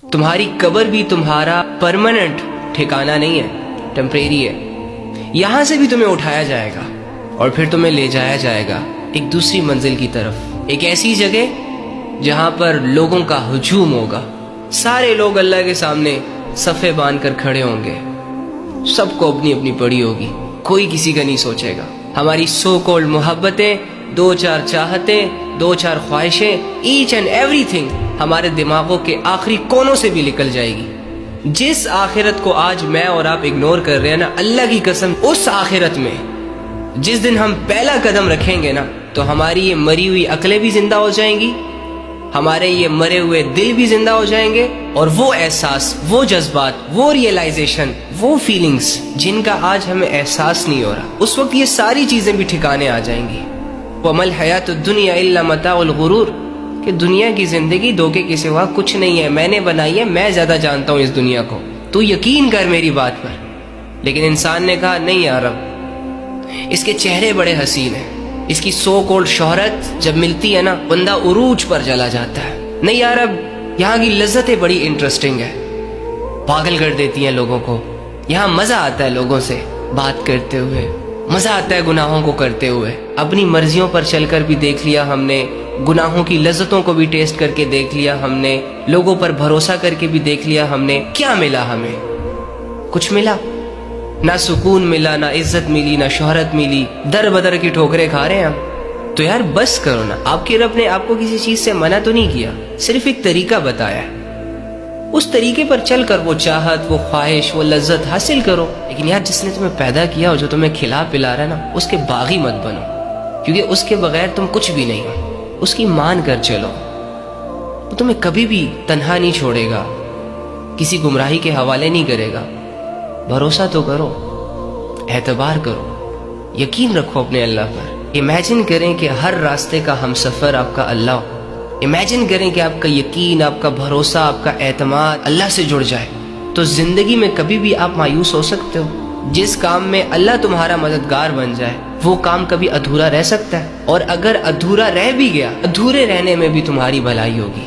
तुम्हारी कब्र भी तुम्हारा परमानेंट ठिकाना नहीं है, टेम्परेरी है। यहाँ से भी तुम्हें उठाया जाएगा और फिर तुम्हें ले जाया जाएगा एक दूसरी मंजिल की तरफ, एक ऐसी जगह जहाँ पर लोगों का हुजूम होगा। सारे लोग अल्लाह के सामने सफ़े बांध कर खड़े होंगे, सबको अपनी अपनी पड़ी होगी, कोई किसी का नहीं सोचेगा। हमारी सो कॉल्ड मोहब्बतें, दो चार चाहतें, दो चार ख्वाहिशें, ईच एंड एवरीथिंग हमारे दिमागों के आखिरी कोनों से भी निकल जाएगी। जिस आखिरत को आज मैं और आप इग्नोर कर रहे हैं ना, अल्लाह की कसम, उस आखिरत में जिस दिन हम पहला कदम रखेंगे ना, तो हमारी ये मरी हुई अक्लें भी जिंदा हो जाएंगी, हमारे ये मरे हुए दिल भी जिंदा हो जाएंगे, और वो एहसास, वो जज्बात, वो रियलाइजेशन, वो फीलिंग्स जिनका आज हमें एहसास नहीं हो रहा, उस वक्त ये सारी चीजें भी ठिकाने आ जाएंगी। वमल हयातुद दुनिया इल्ला मताउल गुरूर, कि दुनिया की जिंदगी धोखे के सिवा कुछ नहीं है, मैंने बनाई है, मैं ज्यादा जानता हूँ इस दुनिया को, तू यकीन कर मेरी बात पर। लेकिन इंसान ने कहा नहीं यार, अब इसके चेहरे बड़े हसीन हैं, इसकी सो कॉल्ड शोहरत जब मिलती है ना, बंदा उरूज पर चला जाता है। नहीं यार, अब यहाँ की लज्जतें बड़ी इंटरेस्टिंग है, पागल कर देती हैं लोगों को। यहाँ मजा आता है लोगों से बात करते हुए, मजा आता है गुनाहों को करते हुए। अपनी मर्जियों पर चलकर भी देख लिया हमने, गुनाहों की लज्जतों को भी टेस्ट करके देख लिया हमने, लोगों पर भरोसा करके भी देख लिया हमने। क्या मिला हमें? कुछ मिला? ना सुकून मिला, ना इज्जत मिली, ना शोहरत मिली, दर बदर की ठोकरें खा रहे हैं हम। तो यार बस करो ना, आपके रब ने आपको किसी चीज से मना तो नहीं किया, सिर्फ एक तरीका बताया है, उस तरीके पर चल कर वो चाहत, वो ख्वाहिश, वो लज्जत हासिल करो। लेकिन यार जिसने तुम्हें पैदा किया और जो तुम्हें खिला पिला रहा है ना, उसके बागी मत बनो, क्योंकि उसके बगैर तुम कुछ भी नहीं हो। उसकी मान कर चलो, वो तुम्हें कभी भी तन्हा नहीं छोड़ेगा, किसी गुमराही के हवाले नहीं करेगा। भरोसा तो करो, एतबार करो, यकीन रखो अपने अल्लाह पर। इमेजिन करें कि हर रास्ते का हमसफर आपका अल्लाह हो। इमेजिन करें कि आपका यकीन, आपका भरोसा, आपका एतमाद अल्लाह से जुड़ जाए, तो जिंदगी में कभी भी आप मायूस हो सकते हो। जिस काम में अल्लाह तुम्हारा मददगार बन जाए, वो काम कभी अधूरा रह सकता है, और अगर अधूरा रह भी गया, अधूरे रहने में भी तुम्हारी भलाई होगी।